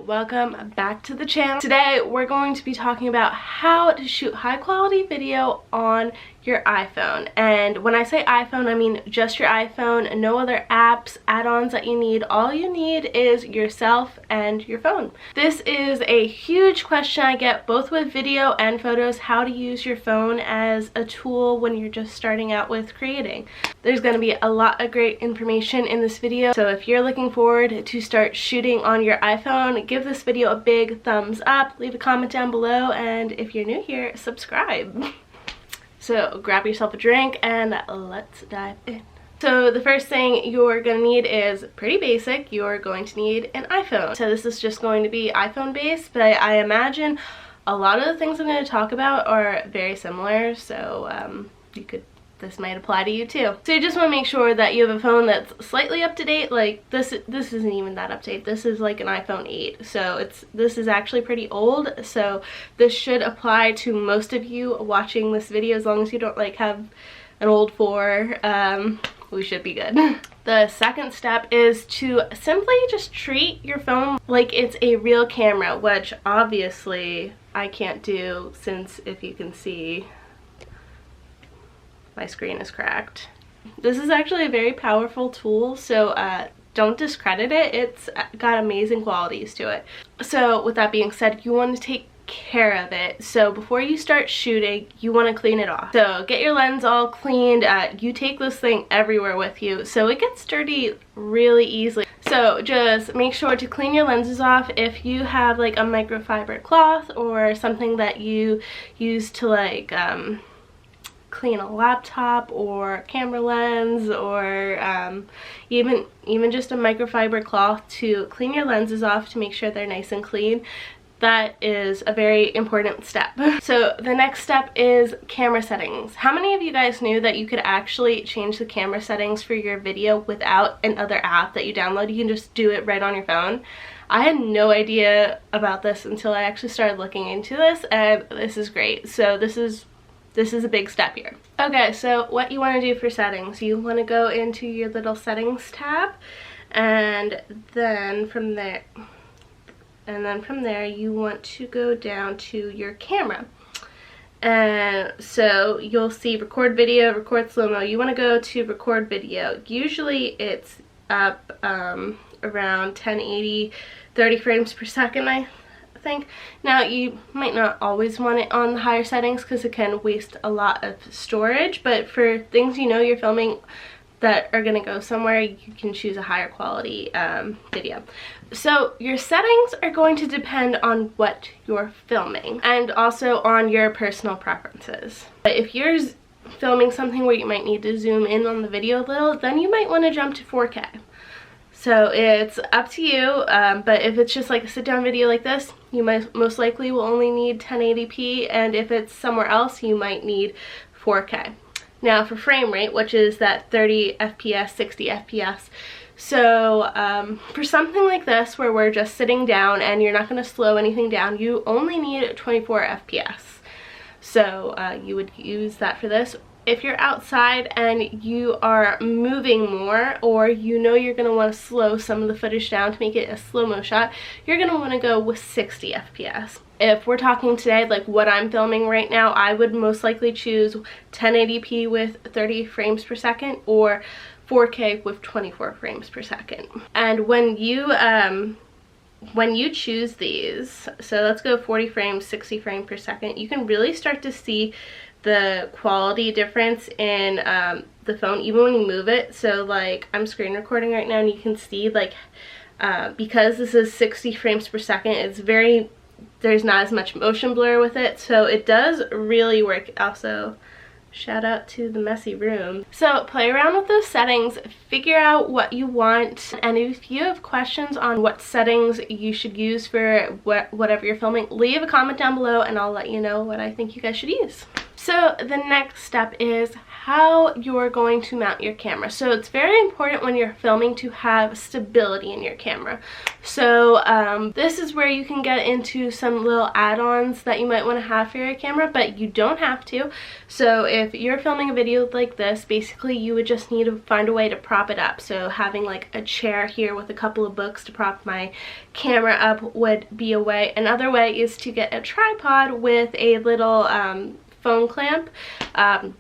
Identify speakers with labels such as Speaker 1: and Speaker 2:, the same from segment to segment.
Speaker 1: welcome back to the channel. Today we're going to be talking about how to shoot high quality video on your iPhone. And when I say iPhone, I mean just your iPhone, no other apps, add-ons that you need. All you need is yourself and your phone. This is a huge question I get both with video and photos, how to use your phone as a tool when you're just starting out with creating. There's going to be a lot of great information in this video, so if you're looking forward to start shooting on your iPhone, give this video a big thumbs up, leave a comment down below, and if you're new here, subscribe. So grab yourself a drink and let's dive in. So the first thing you're going to need is pretty basic. You're going to need an iPhone. So this is just going to be iPhone based, but I imagine a lot of the things I'm going to talk about are very similar, so this might apply to you too. So you just want to make sure that you have a phone that's slightly up to date. Like this isn't even that up to date. This is like an iPhone 8, so this is actually pretty old, so this should apply to most of you watching this video. As long as you don't like have an old 4, we should be good. The second step is to simply just treat your phone like it's a real camera, which obviously I can't do, since if you can see, my screen is cracked. This is actually a very powerful tool, so don't discredit it. It's got amazing qualities to it. So with that being said, you want to take care of it. So before you start shooting, you want to clean it off. So get your lens all cleaned. You take this thing everywhere with you, so it gets dirty really easily. So just make sure to clean your lenses off. If you have like a microfiber cloth or something that you use to like clean a laptop or camera lens, or even just a microfiber cloth to clean your lenses off to make sure they're nice and clean, that is a very important step. So the next step is camera settings. How many of you guys knew that you could actually change the camera settings for your video without another app that you download? You can just do it right on your phone. I had no idea about this until I actually started looking into this, and this is great. So this is a big step here. Okay, so what you want to do for settings, you want to go into your little settings tab, and then from there you want to go down to your camera. And so you'll see record video, record slow-mo. You want to go to record video. Usually it's up around 1080, 30 frames per second, I think. Now you might not always want it on the higher settings because it can waste a lot of storage, but for things you know you're filming that are going to go somewhere, you can choose a higher quality video. So your settings are going to depend on what you're filming and also on your personal preferences. But if you're filming something where you might need to zoom in on the video a little, then you might want to jump to 4K. So it's up to you, but if it's just like a sit-down video like this, you most likely will only need 1080p, and if it's somewhere else, you might need 4K. Now for frame rate, which is that 30 FPS, 60 FPS, so for something like this where we're just sitting down and you're not going to slow anything down, you only need 24 FPS. So you would use that for this. If you're outside and you are moving more, or you know you're going to want to slow some of the footage down to make it a slow-mo shot, you're going to want to go with 60 FPS. If we're talking today, like what I'm filming right now, I would most likely choose 1080p with 30 frames per second or 4K with 24 frames per second. And when you choose these, so let's go 40 frames, 60 frames per second, you can really start to see the quality difference in the phone even when you move it. So like I'm screen recording right now, and you can see like because this is 60 frames per second, there's not as much motion blur with it, so it does really work. Also, shout out to the messy room. So play around with those settings, figure out what you want, and if you have questions on what settings you should use for whatever you're filming, leave a comment down below and I'll let you know what I think you guys should use. So the next step is how you're going to mount your camera. So it's very important when you're filming to have stability in your camera. So this is where you can get into some little add-ons that you might want to have for your camera, but you don't have to. So if you're filming a video like this, basically you would just need to find a way to prop it up. So having like a chair here with a couple of books to prop my camera up would be a way. Another way is to get a tripod with a little phone clamp.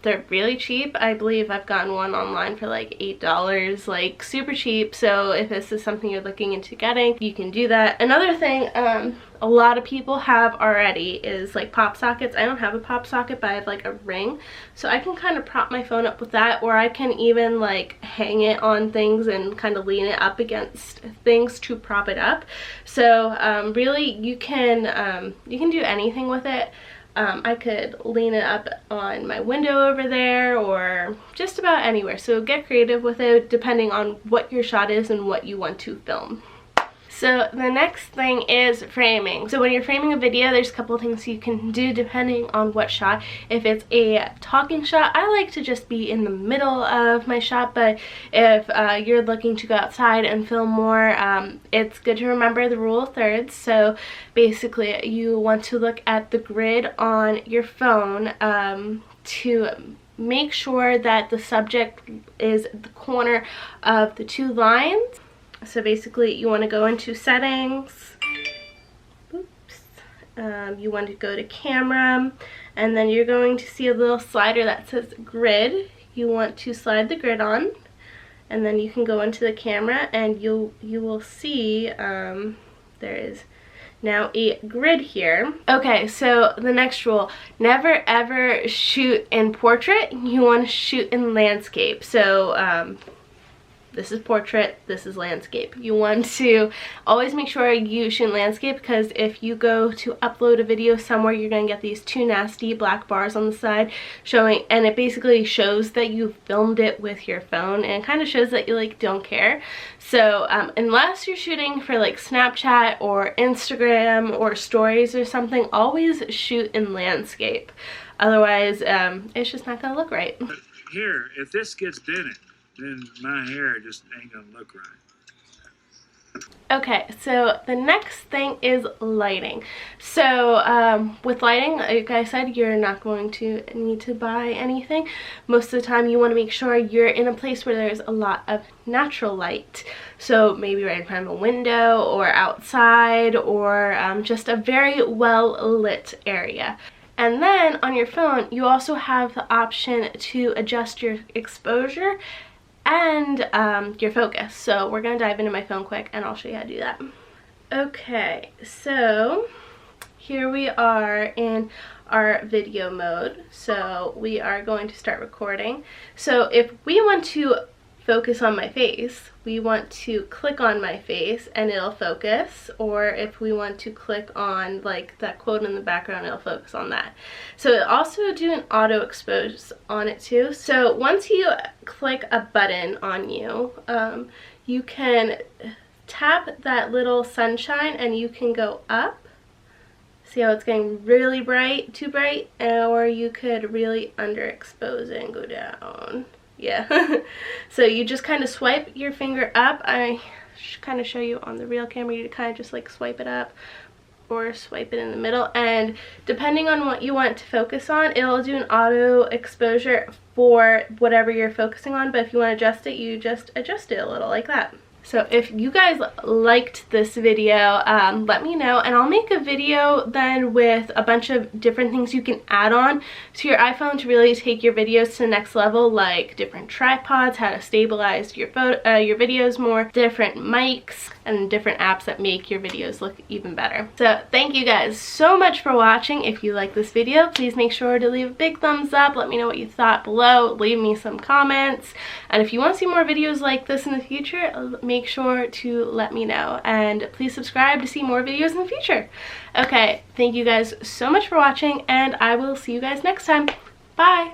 Speaker 1: They're really cheap. I believe I've gotten one online for like $8, like super cheap. So if this is something you're looking into getting, you can do that. Another thing a lot of people have already is like pop sockets. I don't have a pop socket, but I have like a ring, so I can kind of prop my phone up with that, or I can even like hang it on things and kind of lean it up against things to prop it up. So really you can do anything with it. I could lean it up on my window over there or just about anywhere. So get creative with it depending on what your shot is and what you want to film. So the next thing is framing. So when you're framing a video, there's a couple of things you can do depending on what shot. If it's a talking shot, I like to just be in the middle of my shot, but if you're looking to go outside and film more, it's good to remember the rule of thirds. So basically you want to look at the grid on your phone to make sure that the subject is the corner of the two lines. So basically you want to go into settings, you want to go to camera, and then you're going to see a little slider that says grid. You want to slide the grid on, and then you can go into the camera and you will see there is now a grid here. Okay, so the next rule, never ever shoot in portrait. You want to shoot in landscape. So this is portrait, this is landscape. You want to always make sure you shoot in landscape, because if you go to upload a video somewhere, you're going to get these two nasty black bars on the side showing, and it basically shows that you filmed it with your phone, and it kind of shows that you like don't care. So unless you're shooting for like Snapchat or Instagram or stories or something, always shoot in landscape. Otherwise it's just not going to look right.
Speaker 2: Here, if this gets dented, then my hair just ain't gonna look right.
Speaker 1: Okay, so the next thing is lighting. So with lighting, like I said, you're not going to need to buy anything. Most of the time you want to make sure you're in a place where there's a lot of natural light. So maybe right in front of a window or outside, or just a very well lit area. And then on your phone, you also have the option to adjust your exposure and your focus. So we're gonna dive into my phone quick and I'll show you how to do that. Okay, so here we are in our video mode. So we are going to start recording. So if we want to focus on my face, we want to click on my face and it'll focus, or if we want to click on like that quote in the background, it'll focus on that. So it'll also do an auto expose on it too. So once you click a button on you, you can tap that little sunshine and you can go up. See how it's getting really bright, too bright, or you could really underexpose it and go down. Yeah. So you just kind of swipe your finger up. I kind of show you on the real camera, you kind of just like swipe it up or swipe it in the middle, and depending on what you want to focus on, it'll do an auto exposure for whatever you're focusing on. But if you want to adjust it, you just adjust it a little like that. So if you guys liked this video, let me know, and I'll make a video then with a bunch of different things you can add on to your iPhone to really take your videos to the next level, like different tripods, how to stabilize your videos more, different mics, and different apps that make your videos look even better. So thank you guys so much for watching. If you like this video, please make sure to leave a big thumbs up. Let me know what you thought below. Leave me some comments. And if you want to see more videos like this in the future, make sure to let me know. And please subscribe to see more videos in the future. Okay, thank you guys so much for watching, and I will see you guys next time. Bye!